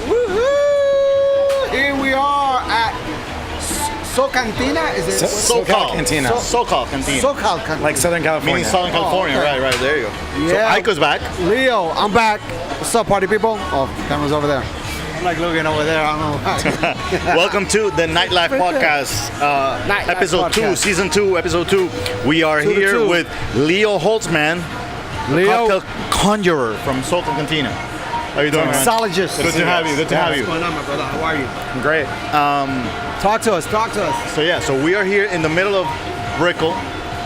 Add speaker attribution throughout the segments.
Speaker 1: Woo-hoo! Here we are at Socal Cantina. Is it
Speaker 2: Socal Cantina.
Speaker 1: Socal Cantina. Socal Cantina.
Speaker 2: Like Southern California.
Speaker 3: Meaning Southern California.
Speaker 1: okay.
Speaker 3: Right. There you go.
Speaker 1: Yeah.
Speaker 3: So Iko's back.
Speaker 1: Leo, I'm back. What's up, party people? Oh, camera's over there. I'm like looking over there. I don't know.
Speaker 3: Welcome to the Nightlife Podcast,
Speaker 1: Nightlife
Speaker 3: episode
Speaker 1: Podcast.
Speaker 3: 2, season 2, episode 2. We are
Speaker 1: Two to
Speaker 3: here
Speaker 1: two.
Speaker 3: with Leo Holtzman,
Speaker 1: Leo,
Speaker 3: cocktail conjuror from Socal Cantina. How you doing, man?
Speaker 1: mixologist.
Speaker 3: Good to have you. Good to have you.
Speaker 1: What's going on, my brother? How are you?
Speaker 2: Great.
Speaker 1: Talk to us.
Speaker 3: So we are here in the middle of Brickell.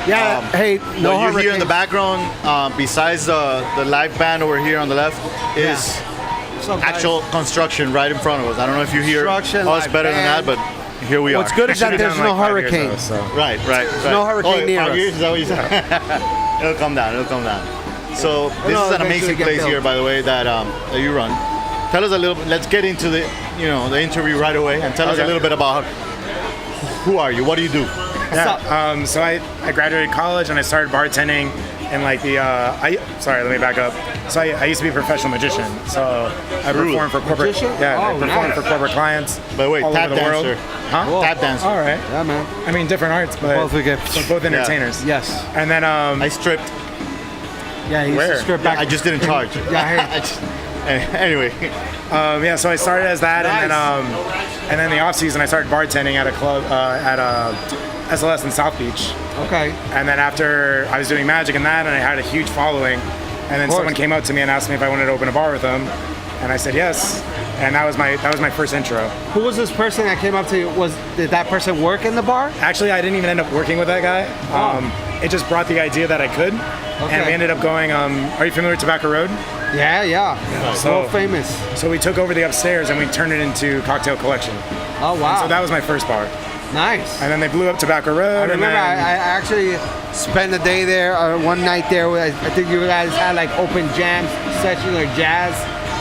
Speaker 1: Yeah. Hey, no
Speaker 3: What you hear in the
Speaker 1: hurricanes.
Speaker 3: background, besides the live band over here on the left, is
Speaker 1: What's up, guys?
Speaker 3: actual construction right in front of us. I don't know if you hear
Speaker 1: Construction,
Speaker 3: us
Speaker 1: live
Speaker 3: better than that,
Speaker 1: band.
Speaker 3: but here we are.
Speaker 1: What's good is that
Speaker 2: Should've
Speaker 1: there's
Speaker 2: done
Speaker 1: no
Speaker 2: like 5 years
Speaker 1: hurricane.
Speaker 2: ago, so.
Speaker 3: Right.
Speaker 1: no hurricane near
Speaker 3: 5
Speaker 1: us.
Speaker 3: years, is that what you said? It'll come down. So this
Speaker 1: no,
Speaker 3: is an
Speaker 1: eventually
Speaker 3: amazing
Speaker 1: get
Speaker 3: place
Speaker 1: built.
Speaker 3: here, by the way, that you run. Tell us a little. Let's get into the interview right away, and tell us a
Speaker 2: Okay.
Speaker 3: little bit about who are you, what do you do?
Speaker 2: Yeah. So I graduated college and I started bartending in like the. Sorry, let me back up. So I used to be a professional magician. So I performed for corporate.
Speaker 1: Magician?
Speaker 2: Yeah, I
Speaker 1: Oh,
Speaker 2: performed
Speaker 1: nice.
Speaker 2: for corporate clients.
Speaker 3: By the way,
Speaker 2: all
Speaker 3: tap
Speaker 2: over the world.
Speaker 3: dancer.
Speaker 2: Huh?
Speaker 1: Cool.
Speaker 3: Tap dancer.
Speaker 2: All right.
Speaker 1: Yeah, man.
Speaker 2: I mean, different arts, but
Speaker 1: Both we get.
Speaker 2: we're both entertainers.
Speaker 1: Yes.
Speaker 2: And then
Speaker 3: I stripped.
Speaker 1: Yeah, he's
Speaker 2: Where?
Speaker 1: a strip back.
Speaker 3: I just didn't charge.
Speaker 1: Yeah, I heard.
Speaker 3: Anyway,
Speaker 2: so I started as that,
Speaker 1: Nice.
Speaker 2: and then the off season I started bartending at a club at SLS in South Beach.
Speaker 1: Okay.
Speaker 2: And then after I was doing magic and that, and I had a huge following, and then
Speaker 1: course.
Speaker 2: someone came up to me and asked me if I wanted to open a bar with them, and I said yes, and that was my first intro.
Speaker 1: Who was this person that came up to you? Did that person work in the bar?
Speaker 2: Actually, I didn't even end up working with that guy. It just brought the idea that I could, and we ended up going. Are you familiar with Tobacco Road?
Speaker 1: Yeah.
Speaker 2: So-
Speaker 1: So famous.
Speaker 2: So we took over the upstairs and we turned it into Cocktail Collection.
Speaker 1: Oh wow.
Speaker 2: So that was my first bar,
Speaker 1: Nice.
Speaker 2: and then they blew up Tobacco Road.
Speaker 1: I remember I actually spent a day there, one night there. I think you guys had like open jam session or jazz.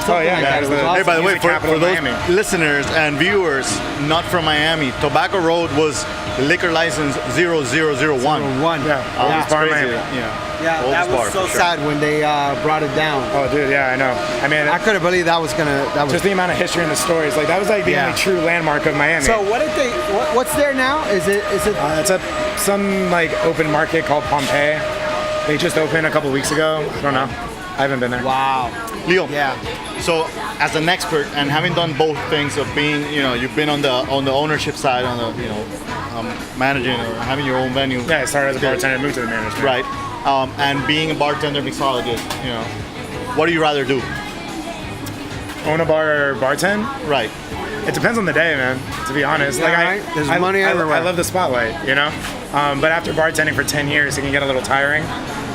Speaker 2: Oh yeah,
Speaker 1: like
Speaker 2: that
Speaker 1: that.
Speaker 2: was
Speaker 1: It was
Speaker 2: the
Speaker 1: awesome.
Speaker 3: hey, by the way,
Speaker 2: music
Speaker 3: for
Speaker 2: capital of
Speaker 3: those
Speaker 2: Miami.
Speaker 3: listeners and viewers not from Miami, Tobacco Road was liquor license 0001.
Speaker 1: One.
Speaker 2: Yeah,
Speaker 1: Yeah.
Speaker 2: oldest bar in
Speaker 3: Crazy.
Speaker 2: Miami.
Speaker 1: Yeah,
Speaker 3: Oldest
Speaker 1: that
Speaker 3: bar,
Speaker 1: was so
Speaker 3: for sure.
Speaker 1: sad when they brought it down.
Speaker 2: Oh, dude, yeah, I know. I mean,
Speaker 1: I couldn't believe that was gonna. That was.
Speaker 2: just the amount of history in the stories, like that was like the
Speaker 1: Yeah.
Speaker 2: only true landmark of Miami.
Speaker 1: So what did they? What's there now? Is it?
Speaker 2: It's some like open market called Pompeii. They just opened a couple weeks ago. I don't know. I haven't been there.
Speaker 1: Wow.
Speaker 3: Leo,
Speaker 1: Yeah.
Speaker 3: so as an expert and having done both things of being, you've been on the ownership side, on the, managing or having your own venue.
Speaker 2: Yeah, I started as a bartender, moved to the management.
Speaker 3: Right. And being a bartender mixologist, what do you rather do?
Speaker 2: Own a bar or bartend?
Speaker 3: Right.
Speaker 2: It depends on the day, man. To be honest,
Speaker 1: Yeah, right? There's money everywhere.
Speaker 2: I love the spotlight, But after bartending for 10 years, it can get a little tiring.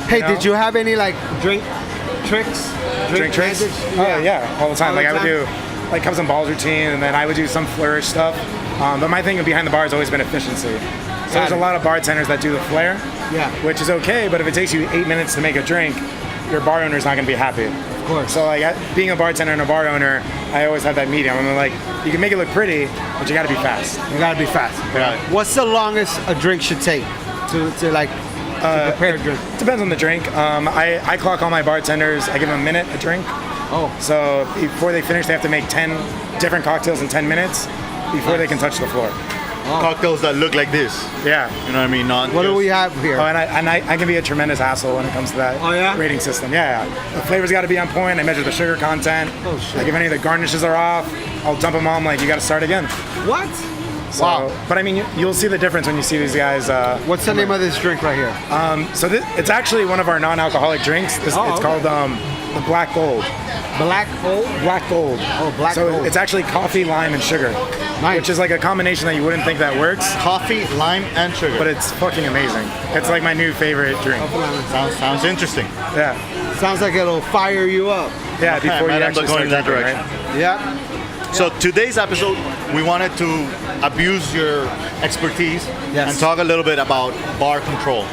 Speaker 1: Hey,
Speaker 2: know?
Speaker 1: did you have any like drink tricks?
Speaker 2: Drink tricks?
Speaker 1: advantage?
Speaker 2: Oh yeah, all the time.
Speaker 1: All
Speaker 2: Like
Speaker 1: the
Speaker 2: I would
Speaker 1: time?
Speaker 2: do like cups and balls routine, and then I would do some flourish stuff. But my thing behind the bar has always been efficiency. So there's a lot of bartenders that do the flair,
Speaker 1: Yeah.
Speaker 2: which is okay. But if it takes you 8 minutes to make a drink, your bar owner's not going to be happy.
Speaker 1: Of course.
Speaker 2: So like being a bartender and a bar owner, I always have that medium. I'm like, you can make it look pretty, but you got to be fast.
Speaker 1: You gotta be fast.
Speaker 3: Right.
Speaker 1: What's the longest a drink should take to prepare a drink?
Speaker 2: Depends on the drink. I clock all my bartenders. I give them a minute a drink.
Speaker 1: Oh.
Speaker 2: So before they finish, they have to make 10 different cocktails in 10 minutes before they can touch the floor.
Speaker 3: Cocktails that look like this.
Speaker 2: Yeah.
Speaker 3: You know what I mean? Not
Speaker 1: What do
Speaker 3: just-
Speaker 1: we have here?
Speaker 2: Oh, and I can be a tremendous hassle when it comes to that
Speaker 1: Oh, yeah?
Speaker 2: rating system. Yeah. The flavors got to be on point. I measure the sugar content.
Speaker 1: Oh, shit.
Speaker 2: Like if any of the garnishes are off, I'll dump them all. I'm like, you got to start again.
Speaker 1: What?
Speaker 2: So,
Speaker 1: Wow.
Speaker 2: But I mean, you'll see the difference when you see these guys.
Speaker 1: What's the name of this drink right here?
Speaker 2: So it's actually one of our non-alcoholic drinks. It's
Speaker 1: okay.
Speaker 2: called the Black Gold.
Speaker 1: Black Gold?
Speaker 2: Black Gold.
Speaker 1: Oh, Black
Speaker 2: so
Speaker 1: Gold.
Speaker 2: it's actually coffee, lime, and sugar.
Speaker 1: Nice.
Speaker 2: Which is like a combination that you wouldn't think that works,
Speaker 3: Coffee, lime, and sugar.
Speaker 2: but it's fucking amazing. It's like my new favorite drink.
Speaker 3: sounds interesting.
Speaker 2: Yeah.
Speaker 1: Sounds like it'll fire you up.
Speaker 2: Yeah, before
Speaker 3: might
Speaker 2: you
Speaker 3: end up
Speaker 2: actually
Speaker 3: going
Speaker 2: start
Speaker 3: in that
Speaker 2: drinking,
Speaker 3: direction.
Speaker 2: right?
Speaker 1: Yeah.
Speaker 3: So today's episode, we wanted to abuse your expertise
Speaker 1: Yes.
Speaker 3: and talk a little bit about bar control.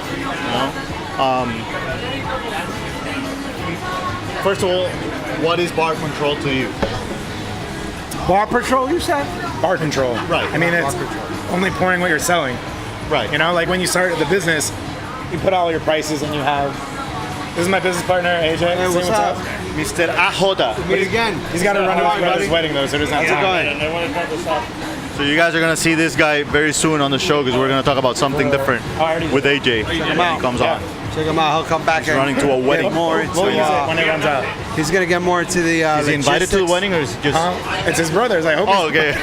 Speaker 3: First of all, what is bar control to you?
Speaker 1: Bar patrol, you said?
Speaker 2: Bar control.
Speaker 3: Right.
Speaker 2: I mean, it's only pouring what you're selling.
Speaker 3: Right.
Speaker 2: Like when you start the business, you put all your prices and you have. This is my business partner, AJ.
Speaker 1: Hey,
Speaker 2: Say
Speaker 1: what's up?
Speaker 3: Mr. Ajoda.
Speaker 1: Meet again.
Speaker 2: He's got to run to his brother's
Speaker 1: buddy.
Speaker 2: wedding though, so it doesn't
Speaker 1: How's it
Speaker 2: happen.
Speaker 1: going?
Speaker 3: So you guys are gonna see this guy very soon on the show because we're gonna talk about something different with AJ when he comes on.
Speaker 1: Check him out. He'll come back.
Speaker 3: He's running to a wedding.
Speaker 1: More
Speaker 2: We'll use it when it runs out.
Speaker 1: He's gonna get more into the.
Speaker 3: Is he invited to the wedding or is it just?
Speaker 2: It's his brother's. I hope.
Speaker 3: Oh, okay.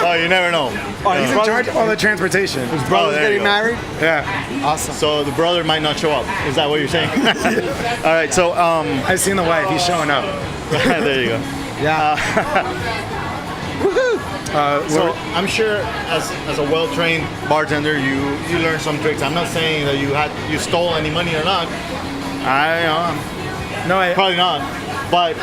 Speaker 3: Oh, you never know.
Speaker 2: He's in charge of all the transportation.
Speaker 1: His brother's
Speaker 3: there you
Speaker 1: getting
Speaker 3: go.
Speaker 1: married.
Speaker 2: Yeah.
Speaker 1: Awesome.
Speaker 3: So the brother might not show up. Is that what you're saying? All right. So
Speaker 2: I've seen the wife. He's showing up.
Speaker 3: there you go.
Speaker 1: Yeah.
Speaker 3: So I'm sure as a well-trained bartender, you learn some tricks. I'm not saying that you stole any money or not.
Speaker 2: No,
Speaker 3: Probably not. But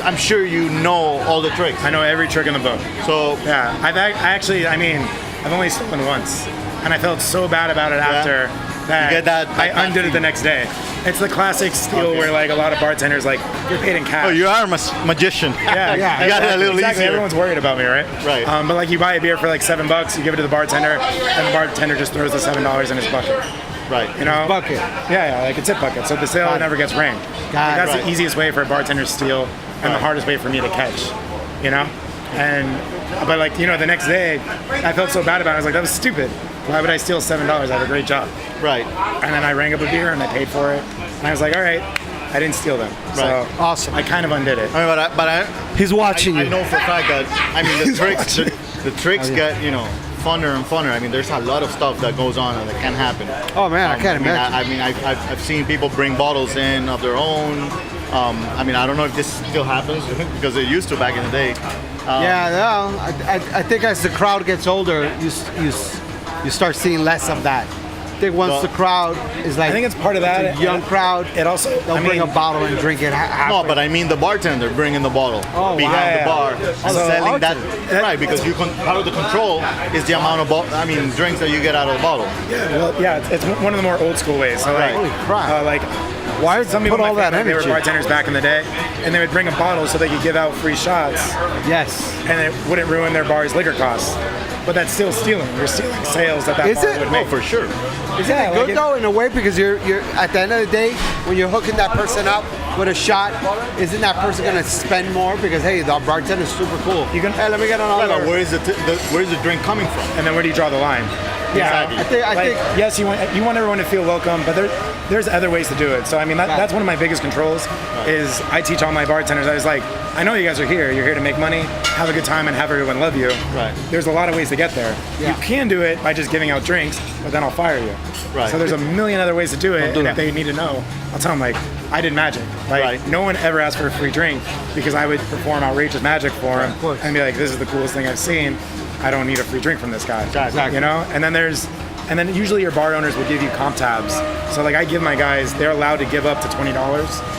Speaker 3: I'm sure you know all the tricks.
Speaker 2: I know every trick in the book.
Speaker 3: So
Speaker 2: Yeah, I've only stolen once, and I felt so bad about it after that,
Speaker 3: You get that
Speaker 2: I undid it the next day. It's the classic steal where like a lot of bartenders like you're paid in cash.
Speaker 3: oh, you are a magician.
Speaker 2: Yeah,
Speaker 3: You got it a little
Speaker 2: exactly.
Speaker 3: easier.
Speaker 2: Everyone's worried about me, right?
Speaker 3: Right.
Speaker 2: But like you buy a beer for like $7, you give it to the bartender, and the bartender just throws the $7 in his bucket.
Speaker 3: Right.
Speaker 2: You know?
Speaker 1: Bucket.
Speaker 2: Yeah, like a tip bucket. So the sale
Speaker 1: Got it.
Speaker 2: never gets ranked.
Speaker 1: Got it.
Speaker 2: That's
Speaker 3: Right.
Speaker 2: the easiest way for a bartender to steal, and the
Speaker 3: Right.
Speaker 2: hardest way for me to catch. You know? But like, you know, the next day, I felt so bad about it. I was like, that was stupid. Why would I steal $7? I have a great job.
Speaker 3: Right.
Speaker 2: And then I rang up a beer and I paid for it. And I was like, all right, I didn't steal them.
Speaker 3: Right.
Speaker 2: So
Speaker 1: Awesome.
Speaker 2: I kind of undid it.
Speaker 3: I mean, but
Speaker 1: He's watching
Speaker 3: I
Speaker 1: you.
Speaker 3: know for a fact that the tricks get funner and funner. I mean, there's a lot of stuff that goes on and that can happen.
Speaker 1: Oh man, I can't imagine.
Speaker 3: I mean, I've seen people bring bottles in of their own. I mean, I don't know if this still happens because it used to back in the day.
Speaker 1: Yeah, no, I think as the crowd gets older, you start seeing less of that. I think once the crowd is like,
Speaker 2: I think it's part of that.
Speaker 1: it's a young crowd,
Speaker 2: It also,
Speaker 1: they'll bring a bottle and drink it.
Speaker 3: No, but I mean the bartender bringing the bottle
Speaker 1: Oh,
Speaker 3: behind the bar,
Speaker 1: So
Speaker 3: selling that.
Speaker 1: bartender.
Speaker 3: Right, because part of the control is the amount of drinks that you get out of the bottle.
Speaker 2: well, yeah, it's one of the more old school ways. So like,
Speaker 1: Holy crap.
Speaker 2: like
Speaker 1: Why did
Speaker 2: some
Speaker 1: you
Speaker 2: people
Speaker 1: put all
Speaker 2: in my
Speaker 1: that
Speaker 2: family, they
Speaker 1: energy?
Speaker 2: were bartenders back in the day, and they would bring a bottle so they could give out free shots,
Speaker 1: Yes.
Speaker 2: and it wouldn't ruin their bar's liquor costs. But that's still stealing. You're stealing sales that
Speaker 1: Is
Speaker 2: bar
Speaker 1: it?
Speaker 2: would
Speaker 3: Oh,
Speaker 2: make.
Speaker 3: for sure.
Speaker 1: Isn't it good though in a way because you're at the end of the day when you're hooking that person up with a shot, isn't that person gonna spend more because hey the bartender's super cool.
Speaker 2: You can-
Speaker 1: hey let me get
Speaker 3: Right,
Speaker 1: another.
Speaker 3: but where's the drink coming from?
Speaker 2: And then where do you draw the line?
Speaker 1: Yeah,
Speaker 3: Exactly.
Speaker 1: I
Speaker 2: Like,
Speaker 1: think
Speaker 2: yes, you want everyone to feel welcome, but there's other ways to do it. So I mean, that's one of my biggest controls. Is I teach all my bartenders. I was like, I know you guys are here. You're here to make money, have a good time, and have everyone love you.
Speaker 3: Right.
Speaker 2: There's a lot of ways to get there.
Speaker 1: Yeah.
Speaker 2: You can do it by just giving out drinks, but then I'll fire you.
Speaker 3: Right.
Speaker 2: So there's a million other ways to do it,
Speaker 1: do
Speaker 2: and
Speaker 1: that.
Speaker 2: if they need to know, I'll tell them like, I did magic. Like
Speaker 3: Right.
Speaker 2: no one ever asked for a free drink because I would perform outrageous magic for them
Speaker 1: course.
Speaker 2: and be like, this is the coolest thing I've seen. I don't need a free drink from this guy.
Speaker 3: Exactly.
Speaker 2: You know, and then usually your bar owners will give you comp tabs. So like I give my guys, they're allowed to give up to $20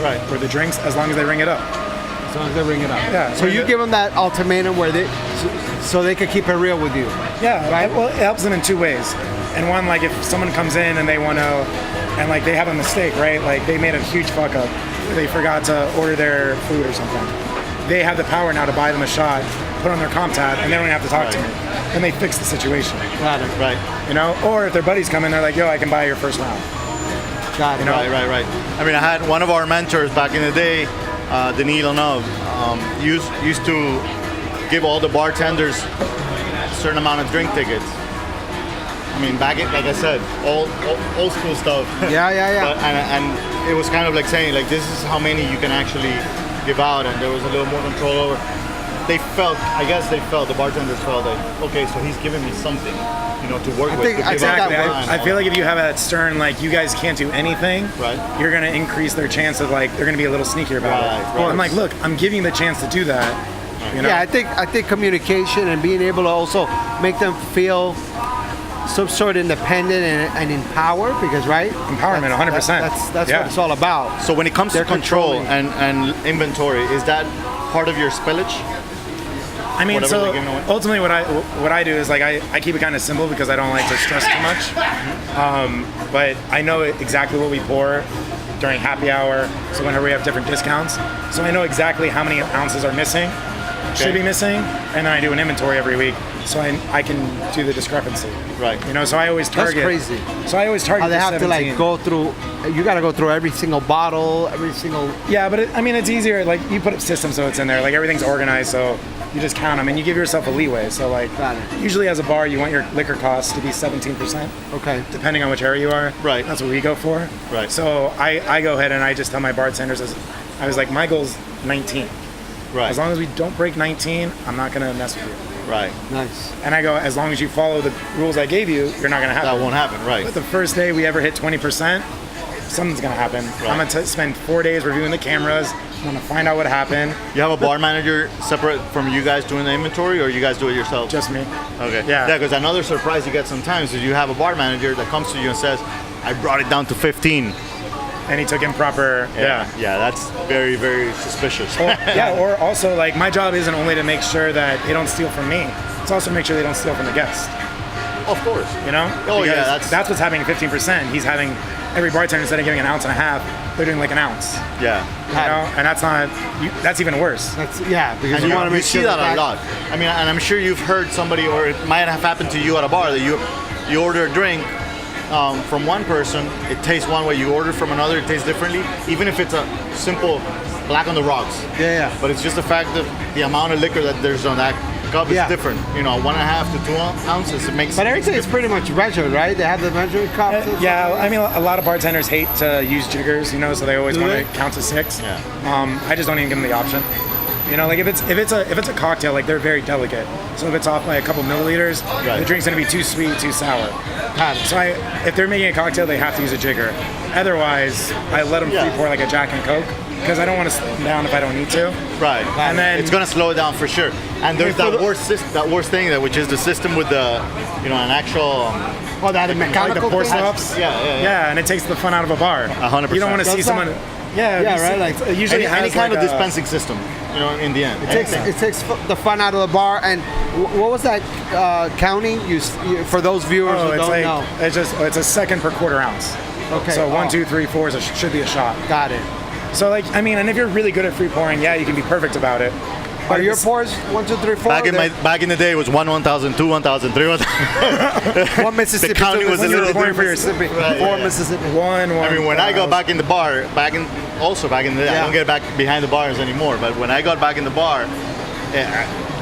Speaker 3: Right.
Speaker 2: for the drinks as long as they ring it up.
Speaker 1: as long as they ring it up.
Speaker 2: Yeah.
Speaker 1: So you give them that ultimatum where so they can keep it real with you.
Speaker 2: Yeah,
Speaker 1: Right.
Speaker 2: well, it helps them in two ways. And one, like if someone comes in and they want to, and like they have a mistake, right? Like they made a huge fuck up. They forgot to order their food or something. They have the power now to buy them a shot, put on their comp tab, and they don't have to talk to me. And they fix the situation,
Speaker 1: Got it.
Speaker 3: Right.
Speaker 2: you know? Or if their buddies come in, they're like, yo, I can buy your first round.
Speaker 1: Got it.
Speaker 3: Right. I mean, I had one of our mentors back in the day, Denis Lenov, used to give all the bartenders a certain amount of drink tickets. I mean, like I said, old school stuff.
Speaker 1: Yeah.
Speaker 3: But, and it was kind of like saying, like, this is how many you can actually give out, and there was a little more control over. The bartenders felt like, okay, so he's giving me something, to work with.
Speaker 1: think-
Speaker 3: to
Speaker 1: I
Speaker 3: give
Speaker 1: think
Speaker 3: out.
Speaker 1: that
Speaker 2: Exactly.
Speaker 1: works.
Speaker 2: I feel like if you have that stern, like you guys can't do anything,
Speaker 3: Right.
Speaker 2: you're gonna increase their chance of like they're gonna be a little sneakier about
Speaker 3: Right,
Speaker 2: it.
Speaker 3: right.
Speaker 2: I'm like, look, I'm giving you the chance to do that. You know?
Speaker 1: Yeah, I think communication and being able to also make them feel some sort of independent and empowered because
Speaker 2: Empowerment, 100%.
Speaker 1: That's
Speaker 2: Yeah.
Speaker 1: what it's all about.
Speaker 3: So when it comes
Speaker 1: They're
Speaker 3: to control
Speaker 1: controlling.
Speaker 3: and inventory, is that part of your spillage?
Speaker 2: I mean,
Speaker 3: whatever
Speaker 2: so
Speaker 3: they're giving away.
Speaker 2: ultimately, what I do is like I keep it kind of simple because I don't like to stress too much. But I know exactly what we pour during happy hour. So whenever we have different discounts, so I know exactly how many ounces are missing, should be missing, and then I do an inventory every week, so I can do the discrepancy.
Speaker 3: Right.
Speaker 2: You know, so I always target.
Speaker 1: That's crazy.
Speaker 2: So I always target.
Speaker 1: How they
Speaker 2: the
Speaker 1: have
Speaker 2: 17.
Speaker 1: to like go through. You got to go through every single bottle, every single.
Speaker 2: Yeah, but I mean, it's easier. Like you put up systems, so it's in there. Like everything's organized, so you just count them, and you give yourself a leeway. So like,
Speaker 1: Got it.
Speaker 2: usually as a bar, you want your liquor costs to be 17%.
Speaker 1: Okay.
Speaker 2: Depending on which area you are.
Speaker 3: Right.
Speaker 2: That's what we go for.
Speaker 3: Right.
Speaker 2: So I go ahead and I just tell my bartenders, I was like, my goal's 19.
Speaker 3: Right.
Speaker 2: As long as we don't break 19, I'm not gonna mess with you.
Speaker 3: Right.
Speaker 1: Nice.
Speaker 2: And I go, as long as you follow the rules I gave you, you're not gonna have
Speaker 3: That
Speaker 2: it.
Speaker 3: won't happen. Right.
Speaker 2: But the first day we ever hit 20%, something's gonna happen.
Speaker 3: Right.
Speaker 2: I'm gonna spend 4 days reviewing the cameras. I'm gonna find out what happened.
Speaker 3: You have a bar manager separate from you guys doing the inventory, or you guys do it yourself?
Speaker 2: Just me.
Speaker 3: Okay.
Speaker 2: Yeah.
Speaker 3: Yeah, because another surprise you get sometimes is you have a bar manager that comes to you and says, I brought it down to 15.
Speaker 2: And he took improper. Yeah.
Speaker 3: Yeah, that's very, very suspicious.
Speaker 2: Yeah, or also like my job isn't only to make sure that they don't steal from me. It's also to make sure they don't steal from the guest.
Speaker 3: Of course.
Speaker 2: You know?
Speaker 3: Oh, yeah,
Speaker 2: Because that's what's happening at 15%. He's having every bartender, instead of giving an ounce and a half, they're doing like an ounce.
Speaker 3: Yeah.
Speaker 2: You know? And that's not. That's even worse.
Speaker 1: That's because
Speaker 3: And
Speaker 1: you want to
Speaker 3: you
Speaker 1: make
Speaker 3: see
Speaker 1: sure
Speaker 3: that a lot. I mean, and I'm sure you've heard somebody, or it might have happened to you at a bar, that you order a drink from one person, it tastes one way. You order from another, it tastes differently. Even if it's a simple black on the rocks.
Speaker 1: Yeah.
Speaker 3: But it's just the fact that the amount of liquor that there's on that cup is different. You know, 1.5 to 2 ounces. It makes.
Speaker 1: But everything is pretty much measured, right? They have the measuring cups. and
Speaker 2: Yeah,
Speaker 1: stuff.
Speaker 2: I mean, a lot of bartenders hate to use jiggers, you know, so they always
Speaker 1: Do
Speaker 2: want
Speaker 1: they?
Speaker 2: to count to 6.
Speaker 3: Yeah.
Speaker 2: I just don't even give them the option. You know, like if it's a cocktail, like they're very delicate. So if it's off by a couple milliliters,
Speaker 3: Right.
Speaker 2: the drink's gonna be too sweet, too sour.
Speaker 1: Got it.
Speaker 2: So if they're making a cocktail, they have to use a jigger. Otherwise, I let them free pour like a Jack and Coke because I don't want to slow them down if I don't need to.
Speaker 3: Right.
Speaker 2: And then
Speaker 3: It's gonna slow it down for sure. And there's that worst thing which is the system with the, you know, an actual.
Speaker 1: Oh, that
Speaker 2: like the
Speaker 1: mechanical
Speaker 2: pour
Speaker 1: thing?
Speaker 2: stops.
Speaker 3: Yeah.
Speaker 2: And it takes the fun out of a bar.
Speaker 3: 100%.
Speaker 2: You don't want to see
Speaker 1: Does
Speaker 2: someone.
Speaker 1: that?
Speaker 2: Yeah,
Speaker 1: Yeah,
Speaker 2: you see-
Speaker 1: right, like,
Speaker 2: it usually
Speaker 3: Any
Speaker 2: has
Speaker 3: kind
Speaker 2: like
Speaker 3: of
Speaker 2: a-
Speaker 3: dispensing system, you know, in the end.
Speaker 1: It takes the fun out of the bar. And what was that counting? For those viewers
Speaker 2: Oh,
Speaker 1: who
Speaker 2: it's
Speaker 1: don't
Speaker 2: like
Speaker 1: know.
Speaker 2: it's a second per quarter ounce.
Speaker 1: Okay.
Speaker 2: So 1,
Speaker 1: oh,
Speaker 2: 2, 3, 4 should be a shot.
Speaker 1: Got it.
Speaker 2: So like I mean, and if you're really good at free pouring, yeah, you can be perfect about it.
Speaker 1: Are your
Speaker 2: it's-
Speaker 1: pours 1, 2, 3, 4?
Speaker 3: Back in the day, it was 1,000, 2,000, 3,000.
Speaker 1: One Mississippi.
Speaker 3: The counting
Speaker 1: two
Speaker 3: was a
Speaker 1: Mississippi,
Speaker 3: little
Speaker 1: three
Speaker 2: different.
Speaker 1: Mississippi,
Speaker 3: Right,
Speaker 1: four
Speaker 3: yeah.
Speaker 1: Mississippi.
Speaker 2: One.
Speaker 3: I mean, when I got back in the bar, back in the day, I
Speaker 1: Yeah.
Speaker 3: don't get back behind the bars anymore. But when I got back in the bar,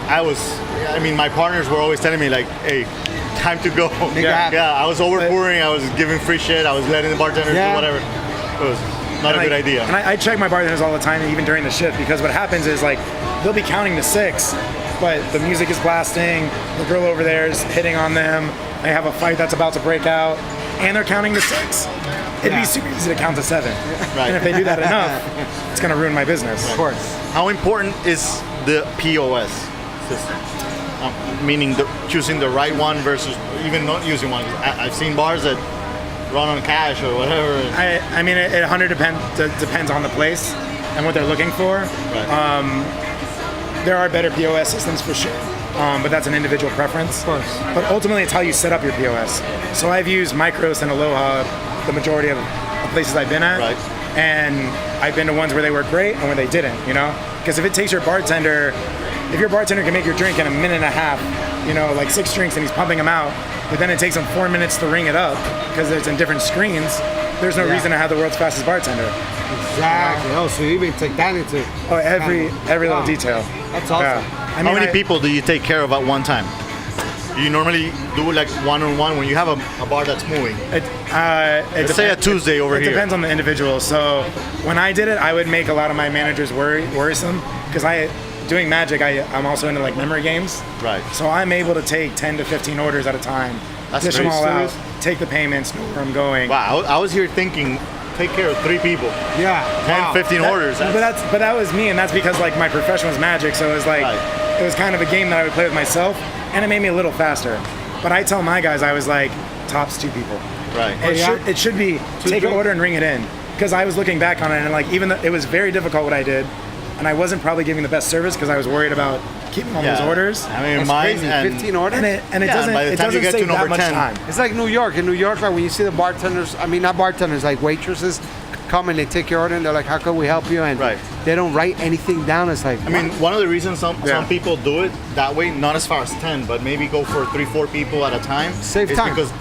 Speaker 3: I mean, my partners were always telling me like, "Hey, time to go."
Speaker 1: Yeah.
Speaker 3: I was over pouring. I was giving free shit. I was letting the bartenders
Speaker 1: Yeah.
Speaker 3: do whatever. It was not a good idea.
Speaker 2: And I check my bartenders all the time, even during the shift, because what happens is like they'll be counting to 6, but the music is blasting, the girl over there is hitting on them, they have a fight that's about to break out, and they're counting to 6. It'd be super easy to count to 7.
Speaker 3: Right.
Speaker 2: And if they do that enough, it's gonna ruin my business.
Speaker 1: Of course.
Speaker 3: How important is the POS system? Meaning choosing the right one versus even not using one. I've seen bars that run on cash or whatever.
Speaker 2: I mean, it 100% depends on the place and what they're looking for.
Speaker 3: Right.
Speaker 2: There are better POS systems for sure, but that's an individual preference.
Speaker 1: Of course.
Speaker 2: But ultimately, it's how you set up your POS. So I've used Micros and Aloha the majority of the places I've been at.
Speaker 3: Right.
Speaker 2: And I've been to ones where they work great and where they didn't, you know? Because if it takes your bartender, if your bartender can make your drink in a minute and a half, you know, like 6 drinks and he's pumping them out, but then it takes him 4 minutes to ring it up because it's in different screens, there's no reason to have the world's fastest bartender.
Speaker 1: Exactly. Oh, so you even take that into.
Speaker 2: Oh, every little
Speaker 1: Wow.
Speaker 2: detail.
Speaker 1: That's awesome.
Speaker 2: Yeah. I
Speaker 3: How
Speaker 2: mean,
Speaker 3: many people do you take care of at one time? You normally do like one-on-one when you have a bar that's moving.
Speaker 2: It
Speaker 3: Let's say a Tuesday over
Speaker 2: It
Speaker 3: here.
Speaker 2: depends on the individual. So when I did it, I would make a lot of my managers worrisome because doing magic, I'm also into like memory games.
Speaker 3: Right.
Speaker 2: So I'm able to take 10 to 15 orders at a time,
Speaker 3: That's
Speaker 2: dish them
Speaker 3: great.
Speaker 2: all out, take the payments, know where I'm going.
Speaker 3: Wow, I was here thinking, take care of 3 people,
Speaker 1: Yeah.
Speaker 3: 10,
Speaker 1: Wow.
Speaker 3: 15 orders.
Speaker 2: But that was me, and that's because like my profession was magic, so it was like
Speaker 3: Right.
Speaker 2: it was kind of a game that I would play with myself, and it made me a little faster. But I tell my guys, I was like, tops 2 people.
Speaker 3: Right.
Speaker 2: It should be take an
Speaker 1: drinks?
Speaker 2: order and ring it in. Because I was looking back on it and like even though it was very difficult what I did, and I wasn't probably giving the best service because I was worried about keeping all those orders.
Speaker 3: I mean,
Speaker 1: That's
Speaker 3: mine
Speaker 1: crazy.
Speaker 3: and
Speaker 1: 15 orders?
Speaker 2: And it
Speaker 3: Yeah,
Speaker 2: doesn't
Speaker 3: by the
Speaker 2: it
Speaker 3: time you
Speaker 2: doesn't
Speaker 3: get to
Speaker 2: save that
Speaker 3: number
Speaker 2: much
Speaker 3: 10.
Speaker 2: time.
Speaker 1: It's like New York. In New York, like when you see the bartenders, I mean, not bartenders, like waitresses come and they take your order and they're like, how can we help you? And
Speaker 3: Right.
Speaker 1: they don't write anything down. It's like,
Speaker 3: I mean, one of the reasons some
Speaker 2: Yeah.
Speaker 3: people do it that way, not as far as 10, but maybe go for 3-4 people at a time.
Speaker 1: Save
Speaker 3: is
Speaker 1: time.
Speaker 3: Because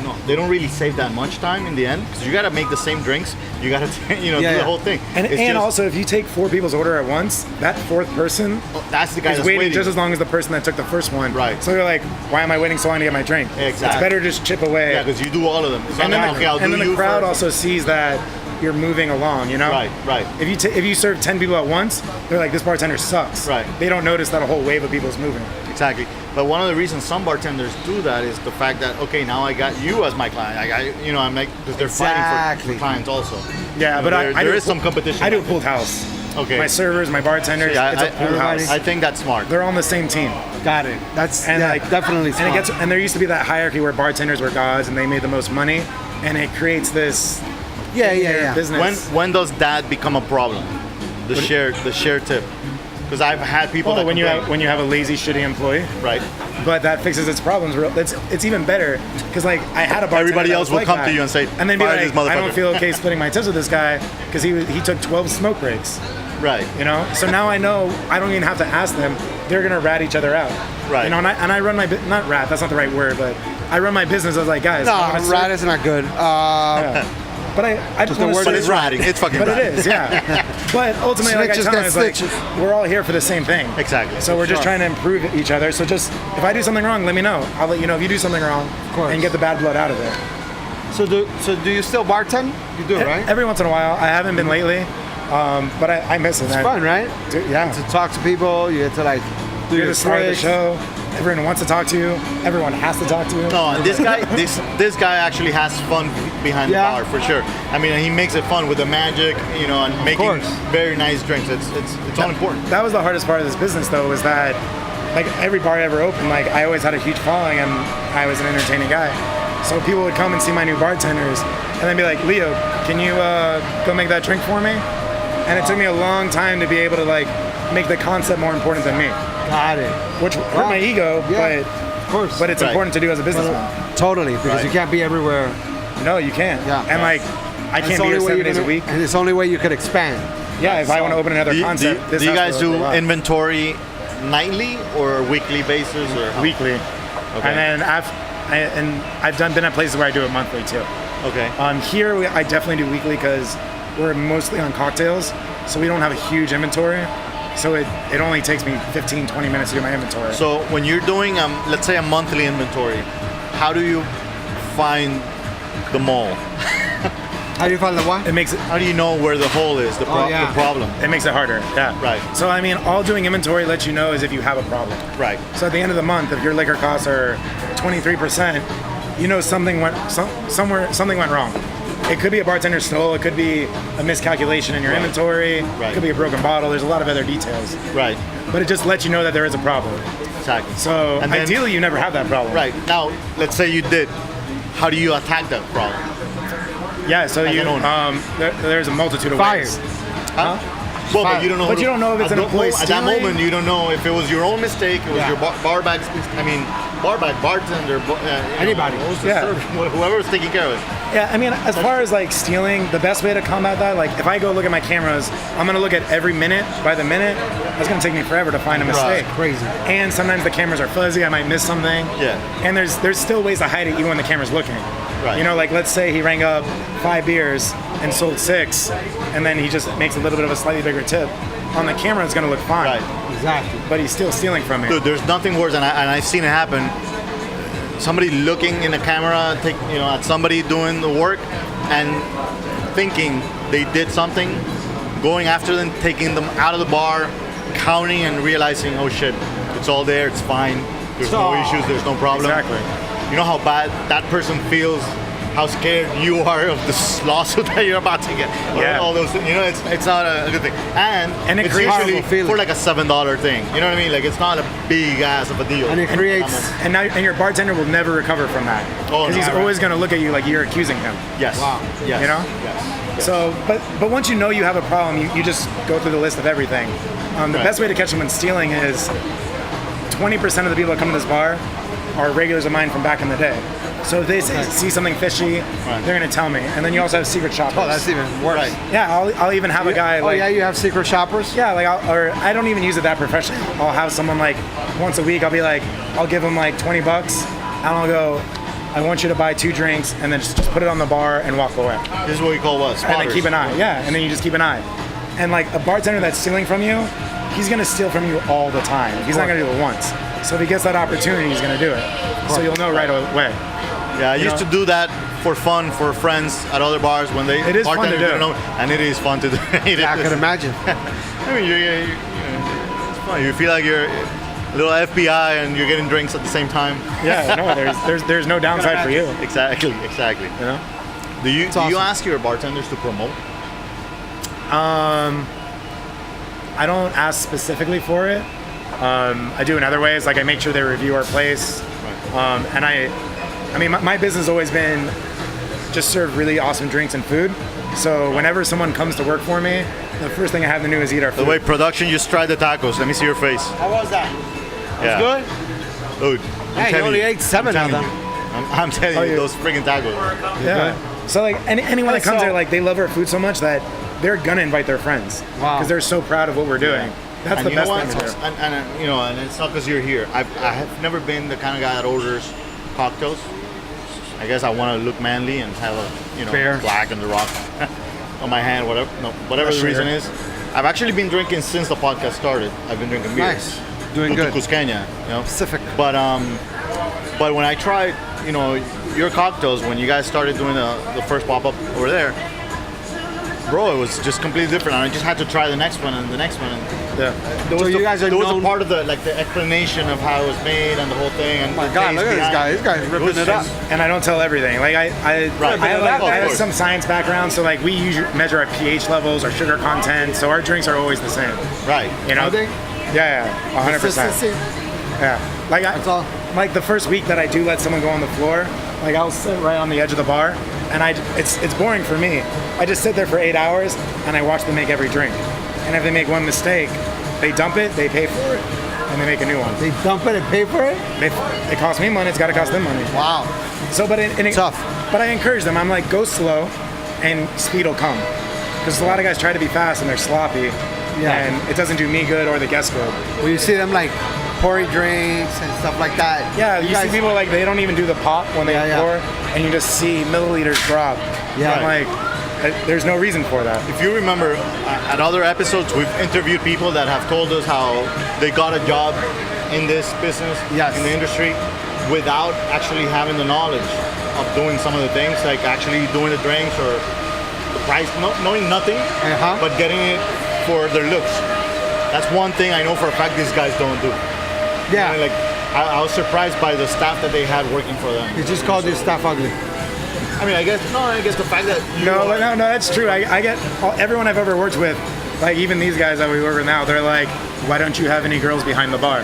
Speaker 3: no, they don't really save that much time in the end. Because you got to make the same drinks. You got to, do
Speaker 1: Yeah.
Speaker 3: the whole thing.
Speaker 2: And
Speaker 3: It's just-
Speaker 2: also, if you take 4 people's order at once, that 4th person
Speaker 3: that's the guy
Speaker 2: is
Speaker 3: that's
Speaker 2: waiting just as long as the person that took the first one.
Speaker 3: Right.
Speaker 2: So they're like, why am I waiting so long to get my drink?
Speaker 3: Exactly.
Speaker 2: It's better to just chip away.
Speaker 3: Yeah, because you do all of them. It's not
Speaker 2: and then,
Speaker 3: like, okay, I'll
Speaker 2: and
Speaker 3: do
Speaker 2: then
Speaker 3: you
Speaker 2: the crowd
Speaker 3: first.
Speaker 2: also sees that you're moving along, you know?
Speaker 3: Right.
Speaker 2: If you serve 10 people at once, they're like, this bartender sucks.
Speaker 3: Right.
Speaker 2: They don't notice that a whole wave of people is moving.
Speaker 3: Exactly. But one of the reasons some bartenders do that is the fact that, okay, now I got you as my client. I'm like, because they're fighting
Speaker 1: Exactly.
Speaker 3: for clients also.
Speaker 2: Yeah, but
Speaker 3: there
Speaker 2: do
Speaker 3: is some competition.
Speaker 2: I do a pooled house.
Speaker 3: Okay.
Speaker 2: My servers, my bartenders,
Speaker 3: Yeah,
Speaker 2: it's a pooled house.
Speaker 3: I think that's smart.
Speaker 2: They're all on the same team.
Speaker 1: got it. That's
Speaker 2: And
Speaker 1: definitely smart.
Speaker 2: And there used to be that hierarchy where bartenders were gods and they made the most money, and it creates this
Speaker 1: yeah.
Speaker 2: business.
Speaker 3: When does that become a problem? The share tip. Because I've had people that
Speaker 2: when
Speaker 3: complain.
Speaker 2: you have a lazy, shitty employee,
Speaker 3: Right.
Speaker 2: but that fixes its problems. It's even better because like I had a bartender
Speaker 3: Everybody
Speaker 2: that
Speaker 3: else
Speaker 2: was
Speaker 3: will
Speaker 2: like
Speaker 3: come
Speaker 2: that.
Speaker 3: to you and say,
Speaker 2: and then be
Speaker 3: "Fire
Speaker 2: like,
Speaker 3: this
Speaker 2: I don't
Speaker 3: motherfucker."
Speaker 2: feel okay splitting my tips with this guy because he took 12 smoke breaks.
Speaker 3: Right.
Speaker 2: You know, so now I know I don't even have to ask them. They're gonna rat each other out.
Speaker 3: Right.
Speaker 2: You know, and I run my not rat. That's not the right word, but I run my business. I was like, guys, I wanna
Speaker 1: No,
Speaker 2: serve-
Speaker 1: rat is not good.
Speaker 2: But I just
Speaker 1: the
Speaker 2: want
Speaker 1: word
Speaker 2: to
Speaker 3: But
Speaker 1: is
Speaker 3: it's ratting. It's fucking
Speaker 2: But
Speaker 3: ratting.
Speaker 2: it is, yeah. But ultimately, like I
Speaker 1: Snitches
Speaker 2: tell them,
Speaker 1: get
Speaker 2: it's like,
Speaker 1: stitches.
Speaker 2: we're all here for the same thing.
Speaker 3: Exactly.
Speaker 2: So we're just
Speaker 1: Sure.
Speaker 2: trying to improve each other. So just, if I do something wrong, let me know. I'll let you know if you do something wrong
Speaker 1: course.
Speaker 2: and get the bad blood out of it.
Speaker 1: So do you still bartend? You do, right?
Speaker 2: Every once in a while. I haven't been lately, but I miss it.
Speaker 1: It's fun, right?
Speaker 2: Yeah.
Speaker 1: To talk to people, you get to like do
Speaker 2: You're
Speaker 1: your
Speaker 2: the star of the
Speaker 1: tricks.
Speaker 2: show. Everyone wants to talk to you. Everyone has to talk to you.
Speaker 3: No, this guy actually has fun behind
Speaker 1: Yeah.
Speaker 3: the bar for sure. I mean, he makes it fun with the magic, and making
Speaker 1: course.
Speaker 3: very nice drinks. It's all important.
Speaker 2: That was the hardest part of this business, though, was that like every bar I ever opened, like I always had a huge following and I was an entertaining guy. So people would come and see my new bartenders and then be like, Leo, can you go make that drink for me? And it took me a long time to be able to like make the concept more important than me,
Speaker 1: Got it.
Speaker 2: which hurt my ego,
Speaker 1: Yeah. Of course.
Speaker 2: but it's
Speaker 3: Right.
Speaker 2: important to do as a businessman.
Speaker 1: Totally, because
Speaker 3: Right.
Speaker 1: you can't be everywhere.
Speaker 2: No, you can't.
Speaker 1: Yeah.
Speaker 2: And like, I
Speaker 1: It's
Speaker 2: can't
Speaker 1: the
Speaker 2: be here
Speaker 1: only way
Speaker 2: 7
Speaker 1: you're
Speaker 2: days a
Speaker 1: gonna-
Speaker 2: week.
Speaker 1: And it's the only way you could expand.
Speaker 2: Yeah, if I want to open another
Speaker 3: Do you,
Speaker 2: concept, this
Speaker 3: do you
Speaker 2: has
Speaker 3: guys
Speaker 2: to go
Speaker 3: do
Speaker 2: a lot.
Speaker 3: inventory nightly or weekly basis or how?
Speaker 2: Weekly.
Speaker 3: Okay.
Speaker 2: And then I've been at places where I do it monthly too.
Speaker 3: Okay.
Speaker 2: Here, I definitely do weekly because we're mostly on cocktails, so we don't have a huge inventory. So it only takes me 15, 20 minutes to do my inventory.
Speaker 3: So when you're doing, let's say a monthly inventory, how do you find the mall?
Speaker 1: How do you find the what?
Speaker 2: it makes it
Speaker 3: How do you know where the hole is, the
Speaker 1: yeah.
Speaker 3: problem?
Speaker 2: it makes it harder. Yeah.
Speaker 3: Right.
Speaker 2: So I mean, all doing inventory lets you know is if you have a problem.
Speaker 3: Right.
Speaker 2: So at the end of the month, if your liquor costs are 23%, you know something went wrong. It could be a bartender stole. It could be a miscalculation in your inventory.
Speaker 3: Right.
Speaker 2: It could be a broken bottle. There's a lot of other details.
Speaker 3: Right.
Speaker 2: But it just lets you know that there is a problem.
Speaker 3: Exactly.
Speaker 2: So
Speaker 3: And then-
Speaker 2: ideally, you never have that problem.
Speaker 3: Right. Now, let's say you did. How do you attack that problem?
Speaker 2: Yeah. So
Speaker 3: As
Speaker 2: you
Speaker 3: an owner.
Speaker 2: there's a multitude of
Speaker 1: Fired.
Speaker 2: ways.
Speaker 3: Huh? Well, but you don't know.
Speaker 2: But you don't know if it's
Speaker 3: at
Speaker 2: an employee
Speaker 3: At that
Speaker 2: stealing.
Speaker 3: moment, you don't know if it was your own mistake. It was
Speaker 1: Yeah.
Speaker 3: your bartender,
Speaker 1: Anybody.
Speaker 2: Yeah.
Speaker 3: Whoever was taking care of it.
Speaker 2: Yeah, I mean, as far as like stealing, the best way to combat that, like if I go look at my cameras, I'm gonna look at every minute by the minute. That's gonna take me forever to find a mistake.
Speaker 1: Crazy.
Speaker 2: And sometimes the cameras are fuzzy. I might miss something.
Speaker 3: Yeah.
Speaker 2: And there's still ways to hide it even when the camera's looking.
Speaker 3: Right.
Speaker 2: You know, like let's say he rang up 5 beers and sold 6, and then he just makes a little bit of a slightly bigger tip. On the camera, it's gonna look fine.
Speaker 3: Right.
Speaker 1: Exactly.
Speaker 2: But he's still stealing from me.
Speaker 3: Dude, there's nothing worse, and I've seen it happen. Somebody looking in the camera, at somebody doing the work, and thinking they did something, going after them, taking them out of the bar, counting, and realizing, oh shit, it's all there, it's fine. There's no issues, there's no problem.
Speaker 2: Exactly.
Speaker 3: You know how bad that person feels, how scared you are of this lawsuit that you're about to get.
Speaker 2: Yeah.
Speaker 3: All those things. It's not a good thing. And
Speaker 2: it
Speaker 3: it's
Speaker 2: creates
Speaker 3: usually
Speaker 1: horrible feeling.
Speaker 3: for like a $7 thing. You know what I mean? Like it's not a big ass of a deal.
Speaker 1: And it creates.
Speaker 2: And your bartender will never recover from that.
Speaker 3: Oh,
Speaker 2: Because he's
Speaker 3: never.
Speaker 2: always gonna look at you like you're accusing him.
Speaker 3: Yes.
Speaker 1: Wow.
Speaker 3: Yes.
Speaker 2: You know?
Speaker 3: Yes.
Speaker 2: So, but once you know you have a problem, you just go through the list of everything. The
Speaker 3: Right.
Speaker 2: best way to catch someone stealing is 20% of the people that come to this bar are regulars of mine from back in the day. So if they see something fishy, they're gonna tell me. And then you also have secret shoppers.
Speaker 1: Oh, that's even worse.
Speaker 3: Right.
Speaker 2: Yeah, I'll even have a guy like.
Speaker 1: Oh yeah, you have secret shoppers.
Speaker 2: Yeah, like I don't even use it that professionally. I'll have someone like once a week. I'll be like, I'll give them like $20, and I'll go, I want you to buy 2 drinks, and then just put it on the bar and walk away.
Speaker 3: This is what we call what?
Speaker 2: And then
Speaker 3: Spotters.
Speaker 2: keep an eye. Yeah, and then you just keep an eye. And like a bartender that's stealing from you, he's gonna steal from you all the time. He's not gonna do it once. So if he gets that opportunity, he's gonna do it. So you'll know right away.
Speaker 3: Yeah, I used to do that for fun for friends at other bars when they.
Speaker 2: It is fun to
Speaker 3: bartenders
Speaker 2: do.
Speaker 3: didn't know, and it is fun to do.
Speaker 1: I can imagine.
Speaker 3: I mean, it's fun. You feel like you're a little FBI and you're getting drinks at the same time.
Speaker 2: Yeah, no, there's no downside for you.
Speaker 3: Exactly.
Speaker 2: You know.
Speaker 3: Do you
Speaker 1: awesome.
Speaker 3: ask your bartenders to promote?
Speaker 2: I don't ask specifically for it. I do in other ways, like I make sure they review our place. And I mean, my business has always been just serve really awesome drinks and food. So whenever someone comes to work for me, the first thing I have to do is eat our food.
Speaker 3: The way production just tried the tacos. Let me see your face.
Speaker 1: How was that?
Speaker 3: Yeah.
Speaker 1: Good.
Speaker 3: Dude,
Speaker 1: Hey, you only ate 7 of them.
Speaker 3: I'm telling you,
Speaker 2: yeah.
Speaker 3: those freaking tacos.
Speaker 2: Yeah. So like anyone that comes there, like they love our food so much that they're gonna invite their friends because they're so proud of what we're doing. That's
Speaker 3: And
Speaker 2: the
Speaker 3: you know
Speaker 2: best
Speaker 3: what?
Speaker 2: thing to do.
Speaker 3: And you know, and it's not because you're here. I have never been the kind of guy that orders cocktails. I guess I want to look manly and have a
Speaker 1: Fair.
Speaker 3: Black and the Rock on my hand, whatever the reason is. I've actually been drinking since the podcast started. I've been drinking beer.
Speaker 1: Nice. Doing good.
Speaker 3: Cusqueña,
Speaker 1: Pacific.
Speaker 3: But when I tried, your cocktails, when you guys started doing the first pop-up over there, bro, it was just completely different. And I just had to try the next one and the next one. And there was
Speaker 1: you guys are
Speaker 3: there was
Speaker 1: known-
Speaker 3: a part of the explanation of how it was made and the whole thing. And
Speaker 1: Oh my God, look at this guy. This guy's ripping it up.
Speaker 2: And I don't tell everything. Like I have some science background, so like we usually measure our pH levels, our sugar content. So our drinks are always the same.
Speaker 3: Right.
Speaker 2: You know?
Speaker 1: Are they?
Speaker 2: Yeah, 100%.
Speaker 1: Consistency?
Speaker 2: Yeah. Like
Speaker 1: That's all.
Speaker 2: Like the first week that I do let someone go on the floor, like I'll sit right on the edge of the bar, and it's boring for me. I just sit there for 8 hours and I watch them make every drink. And if they make one mistake, they dump it, they pay for it, and they make a new one.
Speaker 1: They dump it and pay for it?
Speaker 2: It costs me money, it's got to cost them money.
Speaker 1: Wow.
Speaker 2: So,
Speaker 1: Tough.
Speaker 2: But I encourage them. I'm like, go slow, and speed will come. Because a lot of guys try to be fast and they're sloppy, and it doesn't do me good or the guests good.
Speaker 1: Well, you see them like pouring drinks and stuff like that.
Speaker 2: Yeah, you see people like they don't even do the pop when they pour, and you just see milliliters drop.
Speaker 1: Yeah.
Speaker 2: I'm like, there's no reason for that.
Speaker 3: If you remember, at other episodes, we've interviewed people that have told us how they got a job in this business, in the industry, without actually having the knowledge of doing some of the things, like actually doing the drinks or the price, knowing nothing, but getting it for their looks. That's one thing I know for a fact these guys don't do.
Speaker 1: Yeah.
Speaker 3: And like, I was surprised by the staff that they had working for them.
Speaker 1: You just called your staff ugly.
Speaker 3: I mean, I guess the fact that
Speaker 2: No, that's true. I get everyone I've ever worked with, like even these guys that we work with now, they're like, why don't you have any girls behind the bar?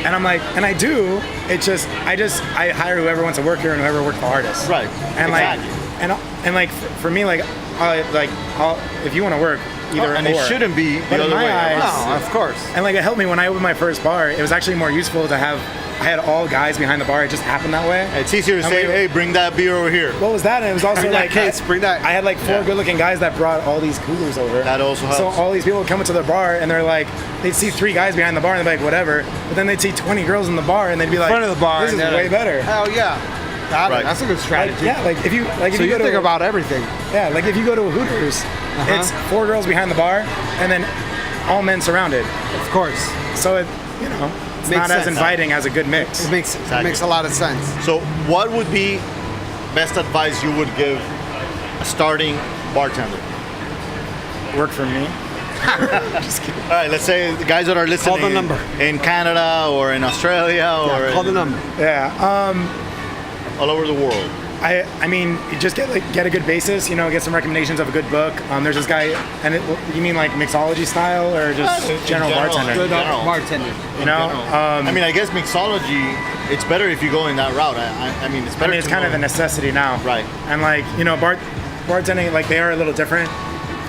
Speaker 2: And I'm like, and I do. It's just I hire whoever wants to work here and whoever works the hardest.
Speaker 3: Right.
Speaker 2: And
Speaker 3: exactly.
Speaker 2: like and like for me, like I'll if you want to work either
Speaker 3: and
Speaker 2: or.
Speaker 3: it shouldn't be
Speaker 2: But
Speaker 3: the
Speaker 2: in
Speaker 3: other
Speaker 2: my
Speaker 3: way.
Speaker 2: eyes-
Speaker 1: No, of course.
Speaker 2: And like it helped me when I opened my first bar. It was actually more useful to have. I had all guys behind the bar. It just happened that way.
Speaker 3: It's easier to
Speaker 2: And
Speaker 3: say,
Speaker 2: we-
Speaker 3: hey, bring that beer over here.
Speaker 2: What was that? And it was also
Speaker 1: Bring
Speaker 2: like
Speaker 1: that case, bring that.
Speaker 2: I had like 4 good-looking guys that brought all these coolers over.
Speaker 3: That also helps.
Speaker 2: So all these people would come into the bar and they're like, they'd see 3 guys behind the bar and they'd be like, whatever. But then they'd see 20 girls in the bar and they'd be like,
Speaker 1: Front of the bar.
Speaker 2: this is
Speaker 1: and they're
Speaker 2: way
Speaker 1: like,
Speaker 2: better.
Speaker 1: Hell yeah. Got it.
Speaker 3: Right.
Speaker 1: That's a good strategy.
Speaker 2: Yeah, like if you
Speaker 1: So you
Speaker 2: go to
Speaker 1: think about everything.
Speaker 2: yeah, like if you go to a Hooters, it's 4 girls behind the bar and then all men surrounded.
Speaker 1: Of course.
Speaker 2: So it it's
Speaker 1: Makes
Speaker 2: not as
Speaker 1: sense.
Speaker 2: inviting as a good mix.
Speaker 1: It makes a lot of sense.
Speaker 3: So what would be best advice you would give a starting bartender?
Speaker 2: Work for me.
Speaker 3: All right, let's say the guys that are listening
Speaker 1: Call the number.
Speaker 3: in Canada or in Australia or
Speaker 1: Call the number.
Speaker 2: Yeah.
Speaker 3: all over the world.
Speaker 2: I mean, you just get a good basis, get some recommendations of a good book. There's this guy, and you mean like mixology style or just general bartender?
Speaker 3: Good
Speaker 1: General. Bartender.
Speaker 3: I mean, I guess mixology, it's better if you go in that route. I mean, it's better.
Speaker 2: It's kind of a necessity now.
Speaker 3: Right.
Speaker 2: And like, bartending, like they are a little different.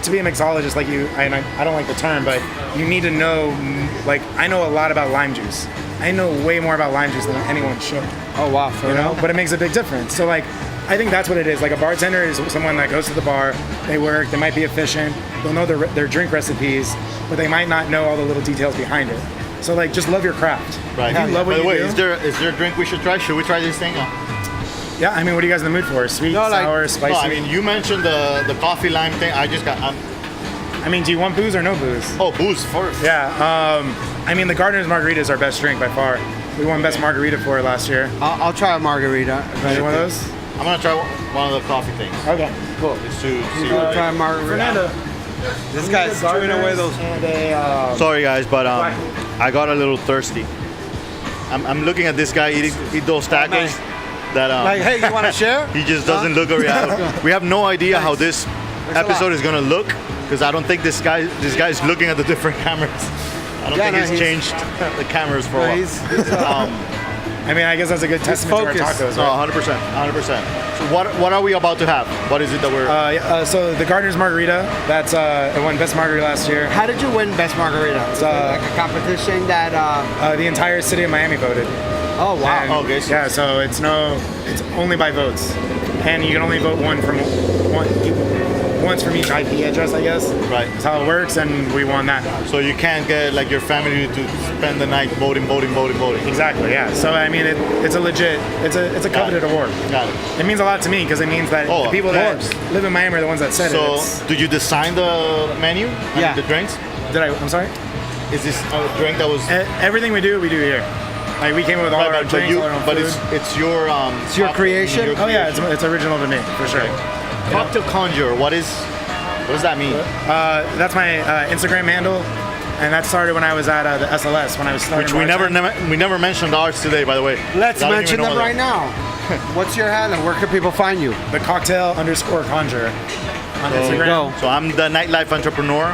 Speaker 2: To be a mixologist, like I don't like the term, but you need to know, like I know a lot about lime juice. I know way more about lime juice than anyone should.
Speaker 1: Oh wow, for
Speaker 2: You know,
Speaker 1: real?
Speaker 2: but it makes a big difference. So like, I think that's what it is. Like a bartender is someone that goes to the bar, they work, they might be efficient, they'll know their drink recipes, but they might not know all the little details behind it. So like, just love your craft.
Speaker 3: Right.
Speaker 2: If you love what
Speaker 3: By the
Speaker 2: you
Speaker 3: way,
Speaker 2: do,
Speaker 3: is there a drink we should try? Should we try this thing?
Speaker 2: yeah. I mean, what are you guys in the mood for? Sweet,
Speaker 1: No, like-
Speaker 2: sour, spicy?
Speaker 3: No, I mean, you mentioned the coffee lime thing.
Speaker 2: I mean, do you want booze or no booze?
Speaker 3: Booze first.
Speaker 2: Yeah. I mean, the Gardener's Margarita is our best drink by far. We won Best Margarita for it last year.
Speaker 1: I'll try a margarita.
Speaker 2: Any one of those?
Speaker 3: I'm gonna try one of the coffee things.
Speaker 2: Okay, cool.
Speaker 3: Just to see
Speaker 1: I'll
Speaker 3: what
Speaker 1: try a margarita.
Speaker 2: Fernando.
Speaker 1: This guy's chewing away those.
Speaker 2: And a,
Speaker 3: Sorry guys, but I got a little thirsty. I'm looking at this guy eat those tacos.
Speaker 1: nice.
Speaker 3: That
Speaker 1: Like, hey, you want to share?
Speaker 3: he just doesn't look around. We have no idea how this
Speaker 1: a
Speaker 3: episode
Speaker 1: lot.
Speaker 3: is gonna look because I don't think this guy's looking at the different cameras. I don't think he's changed the cameras for a while.
Speaker 1: He's,
Speaker 2: I mean, I guess that's a good testament to our
Speaker 1: focused.
Speaker 2: tacos.
Speaker 3: No,
Speaker 2: Right?
Speaker 3: 100%. So what are we about to have? What is it that we're?
Speaker 2: So the Gardener's Margarita, that's it won Best Margarita last year.
Speaker 1: how did you win Best Margarita? It's like a competition that.
Speaker 2: The entire city of Miami voted.
Speaker 1: Oh wow.
Speaker 2: And,
Speaker 3: Okay, so-
Speaker 2: yeah, so it's only by votes, and you can only vote once from each IP address, I guess.
Speaker 3: Right.
Speaker 2: That's how it works, and we won that.
Speaker 3: So you can't get like your family to spend the night voting.
Speaker 2: Exactly. Yeah. So I mean, it's a coveted award.
Speaker 3: Got it.
Speaker 2: It means a lot to me because it means that
Speaker 3: Oh,
Speaker 2: the people
Speaker 3: of
Speaker 2: that
Speaker 3: course.
Speaker 2: live in Miami are the ones that said it.
Speaker 3: So
Speaker 2: It's-
Speaker 3: did you design the menu?
Speaker 1: Yeah.
Speaker 3: The drinks?
Speaker 2: I'm sorry.
Speaker 3: Is this a drink that was?
Speaker 2: Everything we do here. Like we came up with all our drinks, all our own
Speaker 3: but
Speaker 2: food.
Speaker 3: it's your
Speaker 1: It's your creation?
Speaker 2: Oh yeah, it's original to me for sure.
Speaker 3: Cocktail conjuror. What does that mean?
Speaker 2: That's my Instagram handle, and that started when I was at the SLS when I was starting.
Speaker 3: Which we never mentioned ours today, by the way.
Speaker 1: Let's
Speaker 3: I don't
Speaker 1: mention
Speaker 3: even know
Speaker 1: them right now. What's your handle? Where can people find you?
Speaker 2: The cocktail_conjuror on
Speaker 3: So-
Speaker 2: Instagram.
Speaker 1: Go.
Speaker 3: So I'm the nightlife entrepreneur.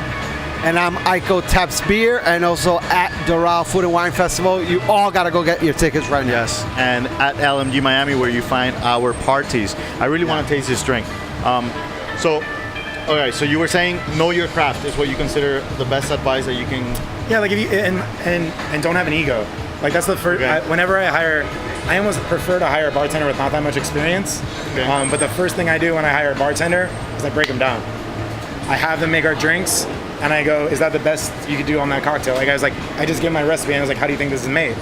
Speaker 1: And I'm Iko Taps Beer, and also at Doral Food and Wine Festival. You all gotta go get your tickets right now.
Speaker 3: Yes, and at LMG Miami where you find our parties. I really want to taste this drink. So you were saying know your craft is what you consider the best advice that you can.
Speaker 2: Yeah, like if you and don't have an ego. Like that's the first.
Speaker 3: Okay.
Speaker 2: Whenever I almost prefer to hire a bartender with not that much experience.
Speaker 3: Okay.
Speaker 2: But the first thing I do when I hire a bartender is I break them down. I have them make our drinks, and I go, "Is that the best you could do on that cocktail?" Like I was like, I just give my recipe, and I was like, "How do you think this is made?"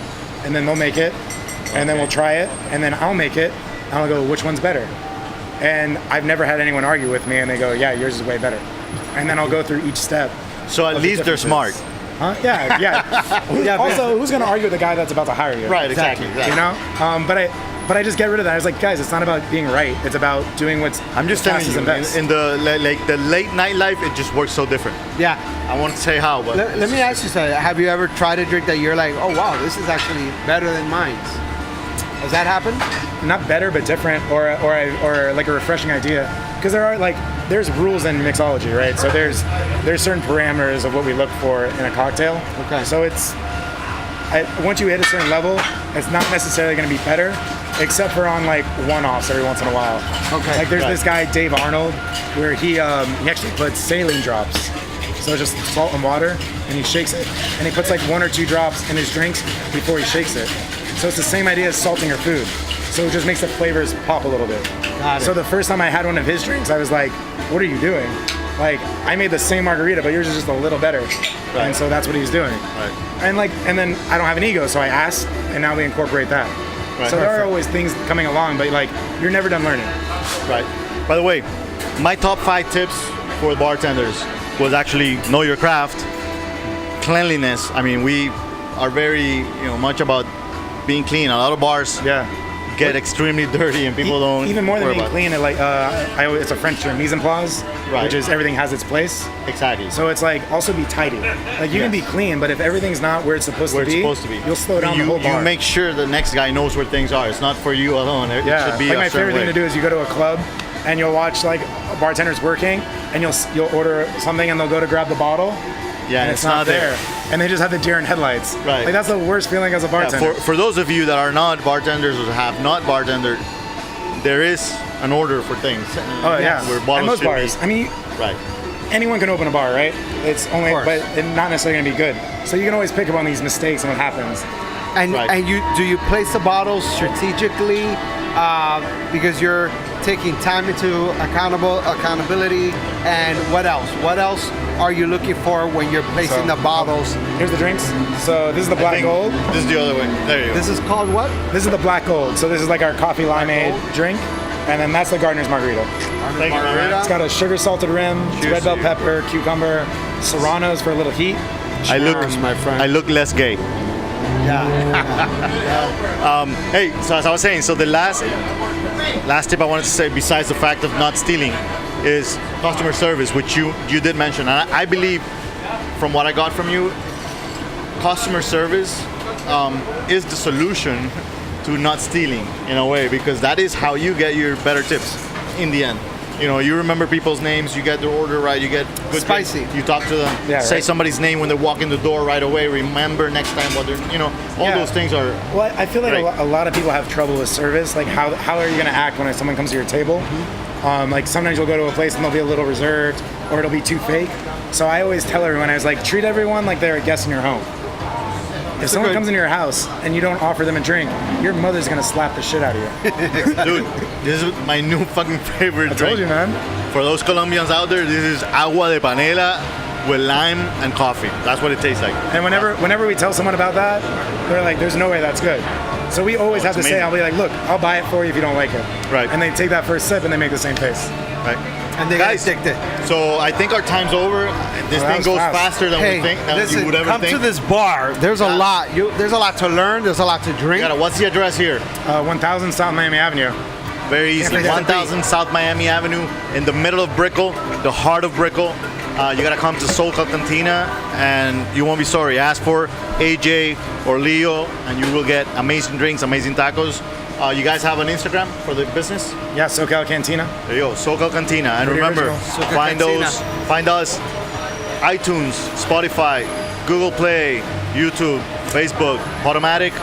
Speaker 2: And then they'll make it, and then we'll try it, and then I'll make it, and I'll go, "Which one's better?" And I've never had anyone argue with me, and they go, "Yeah, yours is way better." And then I'll go through each step.
Speaker 3: So at
Speaker 2: of the
Speaker 3: least they're smart.
Speaker 2: differences. Huh? Yeah, yeah.
Speaker 1: Yeah,
Speaker 2: Also, who's gonna argue with the guy that's about to hire you?
Speaker 3: Right, exactly.
Speaker 2: You know. But I just get rid of that. I was like, guys, it's not about being right. It's about doing what's
Speaker 3: I'm just telling
Speaker 2: fastest
Speaker 3: you,
Speaker 2: and best.
Speaker 3: in the late night life, it just works so different.
Speaker 1: Yeah.
Speaker 3: I won't say how, but
Speaker 1: Let me ask you something. Have you ever tried a drink that you're like, oh wow, this is actually better than mine? Has that happened?
Speaker 2: Not better, but different, or like a refreshing idea. Because there's rules in mixology, right? So there's certain parameters of what we look for in a cocktail.
Speaker 1: Okay.
Speaker 2: So once you hit a certain level, it's not necessarily going to be better, except for on like one-offs every once in a while.
Speaker 1: Okay.
Speaker 2: Like there's
Speaker 3: Right.
Speaker 2: this guy Dave Arnold, where he actually puts saline drops. So just salt and water, and he shakes it, and he puts like 1 or 2 drops in his drinks before he shakes it. So it's the same idea as salting your food. So it just makes the flavors pop a little bit.
Speaker 1: Got it.
Speaker 2: So the first time I had one of his drinks, I was like, what are you doing? Like, I made the same margarita, but yours is just a little better.
Speaker 3: Right.
Speaker 2: And so that's what he's doing.
Speaker 3: Right.
Speaker 2: And then I don't have an ego, so I asked, and now we incorporate that.
Speaker 3: Right.
Speaker 2: So there are
Speaker 3: Perfect.
Speaker 2: always things coming along, but like, you're never done learning.
Speaker 3: Right. By the way, my top 5 tips for the bartenders was actually know your craft, cleanliness. I mean, we are very much about being clean. A lot of bars get extremely dirty, and people don't.
Speaker 2: Even more than
Speaker 3: worry
Speaker 2: being
Speaker 3: about
Speaker 2: clean, it's a French term, mise en place,
Speaker 3: Right.
Speaker 2: which is everything has its place.
Speaker 3: it. Exactly.
Speaker 2: So it's like also be tidy. Like you can be clean, but if everything's not where it's supposed
Speaker 3: Where
Speaker 2: to
Speaker 3: it's
Speaker 2: be,
Speaker 3: supposed to be,
Speaker 2: you'll slow down
Speaker 3: you,
Speaker 2: the whole bar.
Speaker 3: You make sure the next guy knows where things are. It's not for you alone. It
Speaker 2: Yeah,
Speaker 3: should be
Speaker 2: like
Speaker 3: a
Speaker 2: my
Speaker 3: certain
Speaker 2: favorite thing
Speaker 3: way.
Speaker 2: to do is you go to a club and you'll watch like bartenders working, and you'll order something and they'll go to grab the bottle,
Speaker 3: Yeah,
Speaker 2: and it's not there, and they just have the deer in headlights.
Speaker 3: Right.
Speaker 2: Like that's the worst feeling as a
Speaker 3: Yeah,
Speaker 2: bartender.
Speaker 3: for those of you that are not bartenders or have not bartendered, there is an order for things.
Speaker 2: Oh yeah,
Speaker 3: Where
Speaker 2: and
Speaker 3: bottles
Speaker 2: most
Speaker 3: should
Speaker 2: bars.
Speaker 3: be.
Speaker 2: I mean,
Speaker 3: Right.
Speaker 2: anyone can open a bar, right? It's only,
Speaker 1: course.
Speaker 2: but it's not necessarily gonna be good. So you can always pick up on these mistakes and what happens.
Speaker 1: And
Speaker 3: Right.
Speaker 1: and you place the bottles strategically because you're taking time into accountability, and what else? What else are you looking for when you're placing the bottles?
Speaker 2: Here's the drinks. So this is the
Speaker 3: I
Speaker 2: black
Speaker 3: think
Speaker 2: gold.
Speaker 3: This is the other way. There you go.
Speaker 1: This is called what?
Speaker 2: This is the black gold. So this is like our coffee limeade
Speaker 1: gold?
Speaker 2: drink. And then that's the Gardener's Margarita.
Speaker 3: Thank you, man.
Speaker 2: It's got a sugar salted rim,
Speaker 3: Cheers
Speaker 2: red bell
Speaker 3: to you.
Speaker 2: pepper, cucumber, serranos for a little heat.
Speaker 3: I look,
Speaker 1: Cheers, my friend.
Speaker 3: I look less gay. Hey, so as I was saying, so the last tip I wanted to say, besides the fact of not stealing, is customer service, which you did mention. And I believe, from what I got from you, customer service is the solution to not stealing in a way, because that is how you get your better tips in the end. You know, you remember people's names, you get their order right, you get good
Speaker 1: Spicy.
Speaker 3: drinks, you talk to them,
Speaker 2: Yeah,
Speaker 3: say
Speaker 2: right.
Speaker 3: somebody's name when they walk in the door right away, remember next time what they're, all
Speaker 2: Yeah.
Speaker 3: those things are.
Speaker 2: Well, I feel like
Speaker 3: Great.
Speaker 2: a lot of people have trouble with service. Like, how are you going to act when someone comes to your table? Like, sometimes you'll go to a place and they'll be a little reserved, or it'll be too fake. So I always tell everyone, I was like, treat everyone like they're a guest in your home. If someone
Speaker 1: good-
Speaker 2: comes into your house and you don't offer them a drink, your mother's going to slap the shit out of you.
Speaker 3: Dude, this is my new fucking favorite
Speaker 2: I
Speaker 3: drink.
Speaker 2: told you, man.
Speaker 3: For those Colombians out there, this is agua de panela with lime and coffee. That's what it tastes like.
Speaker 2: And whenever we tell someone about that, they're like, there's no way that's good. So we always have to say,
Speaker 3: amazing.
Speaker 2: I'll be like, look, I'll buy it for you if you don't like it.
Speaker 3: Right.
Speaker 2: And they take that first sip and they make the same face.
Speaker 3: Right?
Speaker 1: And they
Speaker 3: Guys,
Speaker 1: get addicted.
Speaker 3: So I think our time's over. This
Speaker 2: that
Speaker 3: thing
Speaker 2: was
Speaker 3: goes
Speaker 2: fast.
Speaker 3: faster than
Speaker 1: Hey,
Speaker 3: we think. Than
Speaker 1: listen,
Speaker 3: you would ever
Speaker 1: come
Speaker 3: think.
Speaker 1: to this bar. There's a
Speaker 3: Yeah.
Speaker 1: lot. There's a lot to learn. There's a lot to drink.
Speaker 3: What's the address here?
Speaker 2: 1000 South Miami Avenue.
Speaker 3: Very easy.
Speaker 1: Place to
Speaker 3: 1000 South Miami Avenue, in the middle of Brickell, the heart of Brickell. You gotta come to Socal Cantina, and you won't be sorry. Ask for AJ or Leo, and you will get amazing drinks, amazing tacos. You guys have an Instagram for the business?
Speaker 2: Yeah, Socal Cantina.
Speaker 3: There you go, Socal Cantina. And
Speaker 2: Pretty
Speaker 3: remember,
Speaker 2: original.
Speaker 1: Socal
Speaker 3: find
Speaker 1: Cantina.
Speaker 3: find us, iTunes, Spotify, Google Play, YouTube, Facebook, Automatic,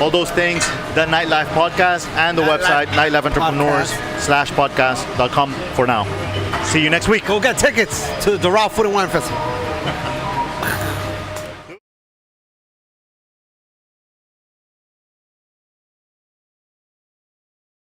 Speaker 3: all those things. The Nightlife Podcast and the
Speaker 1: Nightlife
Speaker 3: website nightlifeentrepreneurs.com for now. See you next week.
Speaker 1: Go get tickets to the Raw Food and Wine Festival.